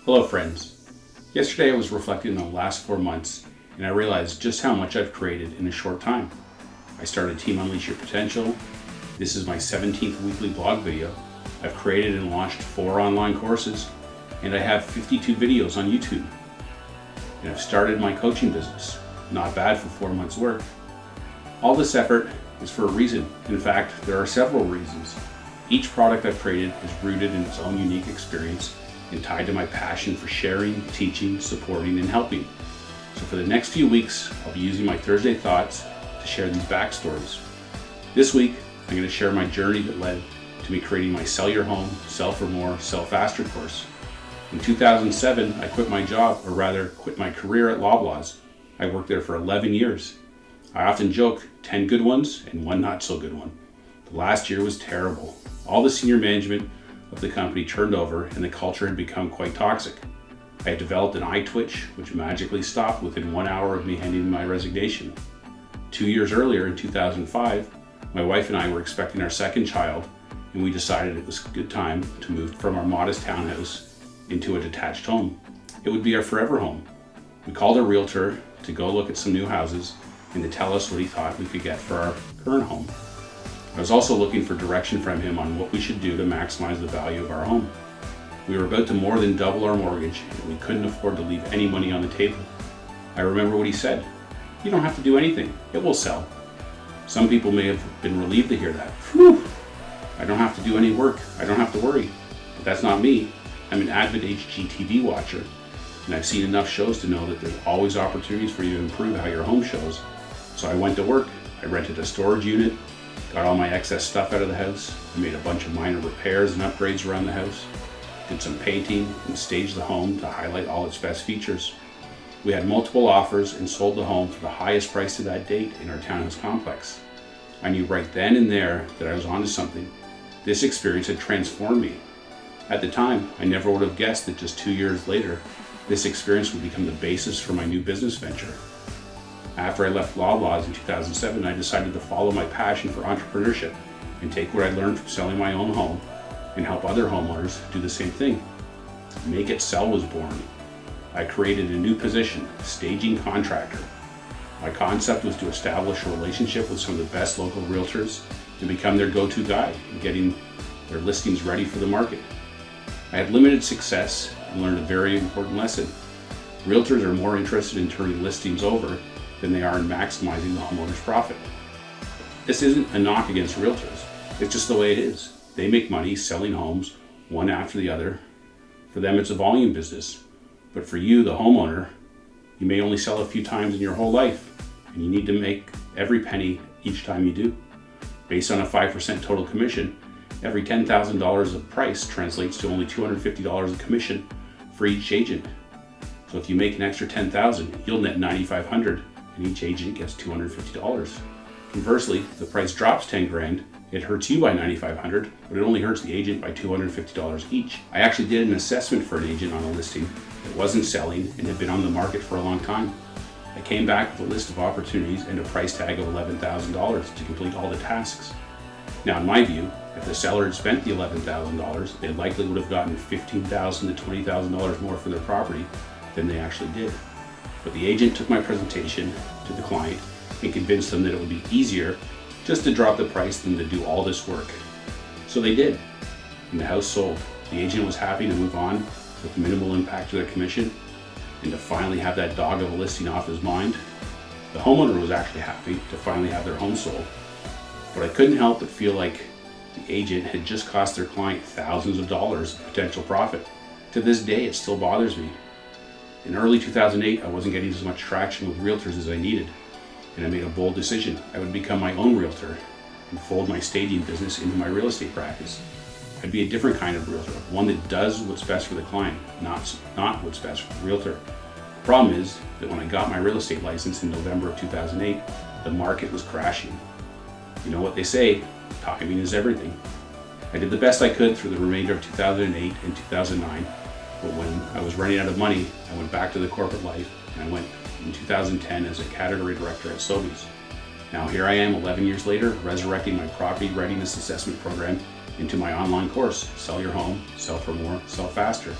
Hello friends. Yesterday I was reflecting on the last 4 months and I realized just how much I've created in a short time. I started Team Unleash Your Potential. This is my 17th weekly blog video. I've created and launched 4 online courses and I have 52 videos on YouTube. And I've started my coaching business. Not bad for 4 months work. All this effort is for a reason. In fact, there are several reasons. Each product I've created is rooted in its own unique experience and tied to my passion for sharing, teaching, supporting, and helping. So for the next few weeks, I'll be using my Thursday thoughts to share these backstories. This week, I'm going to share my journey that led to me creating my Sell Your Home, Sell for More, Sell Faster course. In 2007, I quit my job, or rather quit my career at Loblaws. I worked there for 11 years. I often joke, 10 good ones and 1 not so good one. The last year was terrible. All the senior management of the company turned over and the culture had become quite toxic. I had developed an eye twitch, which magically stopped within 1 hour of me handing in my resignation. 2 years earlier, in 2005, my wife and I were expecting our second child, and we decided it was a good time to move from our modest townhouse into a detached home. It would be our forever home. We called a realtor to go look at some new houses and to tell us what he thought we could get for our current home. I was also looking for direction from him on what we should do to maximize the value of our home. We were about to more than double our mortgage and we couldn't afford to leave any money on the table. I remember what he said. You don't have to do anything. It will sell. Some people may have been relieved to hear that. Whew! I don't have to do any work. I don't have to worry. But that's not me. I'm an avid HGTV watcher and I've seen enough shows to know that there's always opportunities for you to improve how your home shows. So I went to work. I rented a storage unit, got all my excess stuff out of the house. I made a bunch of minor repairs and upgrades around the house, did some painting and staged the home to highlight all its best features. We had multiple offers and sold the home for the highest price to that date in our townhouse complex. I knew right then and there that I was onto something. This experience had transformed me. At the time, I never would have guessed that just 2 years later, this experience would become the basis for my new business venture. After I left Loblaws in 2007, I decided to follow my passion for entrepreneurship and take what I learned from selling my own home and help other homeowners do the same thing. Make It Sell was born. I created a new position, staging contractor. My concept was to establish a relationship with some of the best local realtors and become their go-to guy in getting their listings ready for the market. I had limited success and learned a very important lesson. Realtors are more interested in turning listings over than they are in maximizing the homeowner's profit. This isn't a knock against realtors. It's just the way it is. They make money selling homes one after the other. For them, it's a volume business. But for you, the homeowner, you may only sell a few times in your whole life, and you need to make every penny each time you do. Based on a 5% total commission, every $10,000 of price translates to only $250 of commission for each agent. So if you make an extra $10,000, you'll net $9,500. And each agent gets $250. Conversely, if the price drops 10 grand, it hurts you by $9,500, but it only hurts the agent by $250 each. I actually did an assessment for an agent on a listing that wasn't selling and had been on the market for a long time. I came back with a list of opportunities and a price tag of $11,000 to complete all the tasks. Now, in my view, if the seller had spent the $11,000, they likely would have gotten $15,000 to $20,000 more for their property than they actually did. But the agent took my presentation to the client and convinced them that it would be easier just to drop the price than to do all this work. So they did, and the house sold. The agent was happy to move on with minimal impact to their commission and to finally have that dog of a listing off his mind. The homeowner was actually happy to finally have their home sold. But I couldn't help but feel like the agent had just cost their client thousands of dollars of potential profit. To this day, it still bothers me. In early 2008, I wasn't getting as much traction with realtors as I needed, and I made a bold decision. I would become my own realtor and fold my staging business into my real estate practice. I'd be a different kind of realtor, one that does what's best for the client, not what's best for the realtor. The problem is that when I got my real estate license in November of 2008, the market was crashing. You know what they say, timing is everything. I did the best I could through the remainder of 2008 and 2009. But when I was running out of money, I went back to the corporate life and I went in 2010 as a category director at Sobeys. Now here I am 11 years later, resurrecting my property readiness assessment program into my online course, Sell Your Home, Sell for More, Sell Faster.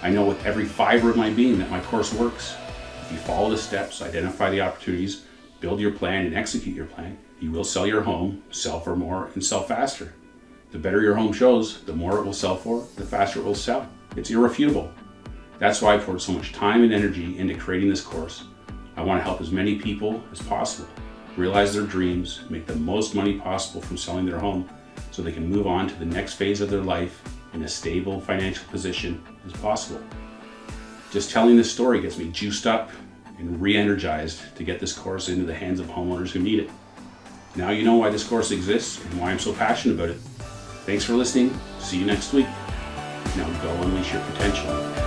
I know with every fiber of my being that my course works. If you follow the steps, identify the opportunities, build your plan, and execute your plan, you will sell your home, sell for more, and sell faster. The better your home shows, the more it will sell for, the faster it will sell. It's irrefutable. That's why I poured so much time and energy into creating this course. I want to help as many people as possible realize their dreams, make the most money possible from selling their home so they can move on to the next phase of their life in a stable financial position as possible. Just telling this story gets me juiced up and re-energized to get this course into the hands of homeowners who need it. Now you know why this course exists and why I'm so passionate about it. Thanks for listening. See you next week. Now go unleash your potential.